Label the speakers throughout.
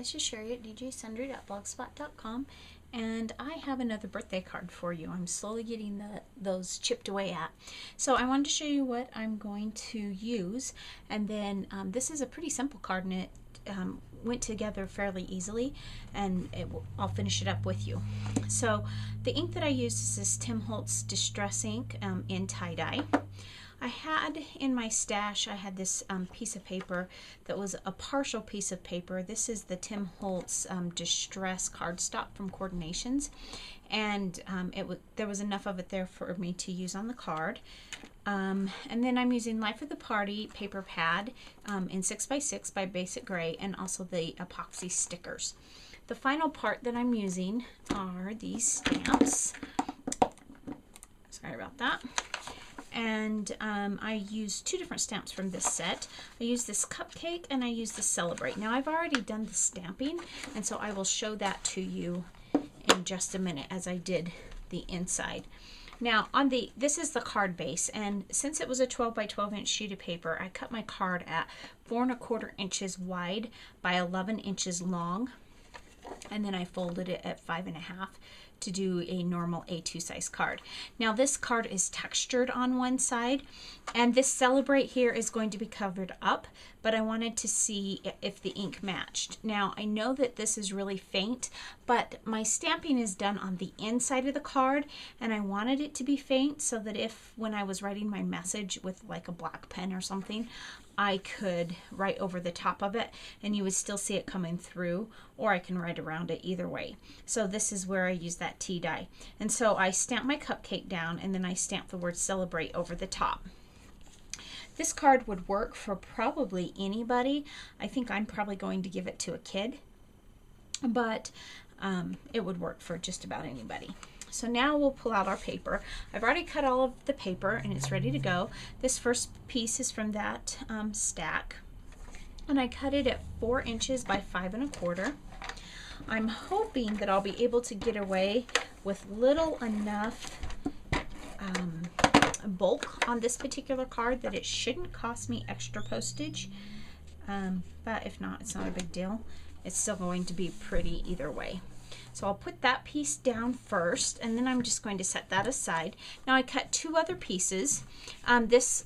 Speaker 1: this is Cherie at djsundry.blogspot.com, and I have another birthday card for you. I'm slowly getting those chipped away at. So I wanted to show you what I'm going to use, and then this is a pretty simple card, and it went together fairly easily, and I'll finish it up with you. So the ink that I used is this Tim Holtz Distress ink in tie-dye. I had in my stash, I had this piece of paper that was a partial piece of paper. This is the Tim Holtz Distress cardstock from Coordinations, and there was enough of it there for me to use on the card. And then I'm using Life of the Party paper pad in 6x6 by Basic Gray, and also the epoxy stickers. The final part that I'm using are these stamps. Sorry about that. And I used two different stamps from this set. I used this Cupcake and I used the Celebrate. Now I've already done the stamping, and so I will show that to you in just a minute as I did the inside. Now this is the card base, and since it was a 12 by 12 inch sheet of paper, I cut my card at 4 1/4 inches wide by 11 inches long, and then I folded it at 5 1/2 to do a normal A2 size card. Now this card is textured on one side, and this Celebrate here is going to be covered up, but I wanted to see if the ink matched. Now I know that this is really faint, but my stamping is done on the inside of the card, and I wanted it to be faint so that if when I was writing my message with like a black pen or something, I could write over the top of it and you would still see it coming through, or I can write around it either way. So this is where I use that tea dye. And so I stamp my Cupcake down, and then I stamp the word Celebrate over the top. This card would work for probably anybody. I think I'm probably going to give it to a kid, but it would work for just about anybody. So now we'll pull out our paper. I've already cut all of the paper and it's ready to go. This first piece is from that stack, and I cut it at 4 inches by 5 1/4. I'm hoping that I'll be able to get away with little enough bulk on this particular card that it shouldn't cost me extra postage, but if not, it's not a big deal. It's still going to be pretty either way. So I'll put that piece down first, and then I'm just going to set that aside. Now I cut two other pieces. This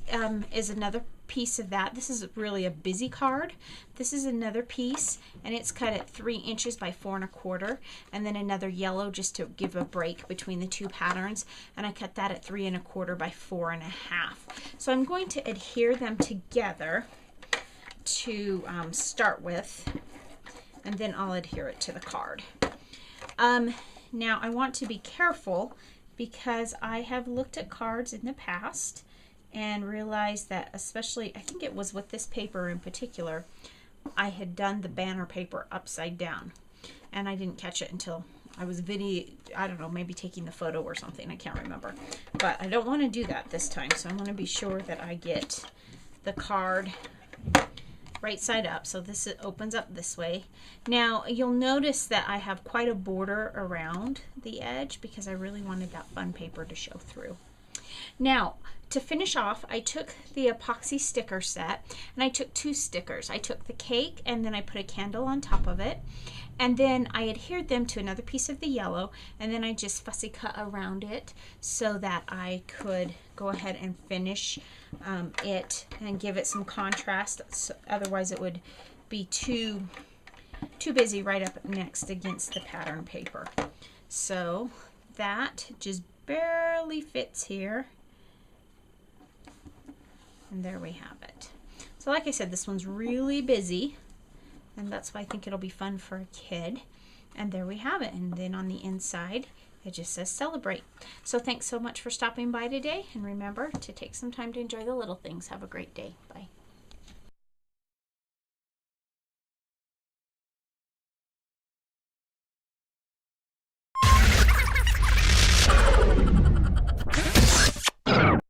Speaker 1: is another piece of that. This is really a busy card. This is another piece, and it's cut at 3 inches by 4 1/4, and then another yellow just to give a break between the two patterns, and I cut that at 3 1/4 by 4 1/2. So I'm going to adhere them together to start with, and then I'll adhere it to the card. Now I want to be careful because I have looked at cards in the past and realized that, especially, I think it was with this paper in particular, I had done the banner paper upside down, and I didn't catch it until I was I don't know, maybe taking the photo or something, I can't remember. But I don't want to do that this time, so I want to be sure that I get the card right side up. So this opens up this way. Now you'll notice that I have quite a border around the edge because I really wanted that fun paper to show through. Now to finish off, I took the epoxy sticker set, and I took two stickers. I took the cake, and then I put a candle on top of it, and then I adhered them to another piece of the yellow, and then I just fussy cut around it so that I could go ahead and finish it and give it some contrast. So otherwise it would be too busy right up next against the pattern paper. So that just barely fits here. And there we have it. So like I said, this one's really busy, and that's why I think it'll be fun for a kid. And there we have it. And then on the inside, it just says Celebrate. So thanks so much for stopping by today, and remember to take some time to enjoy the little things. Have a great day. Bye.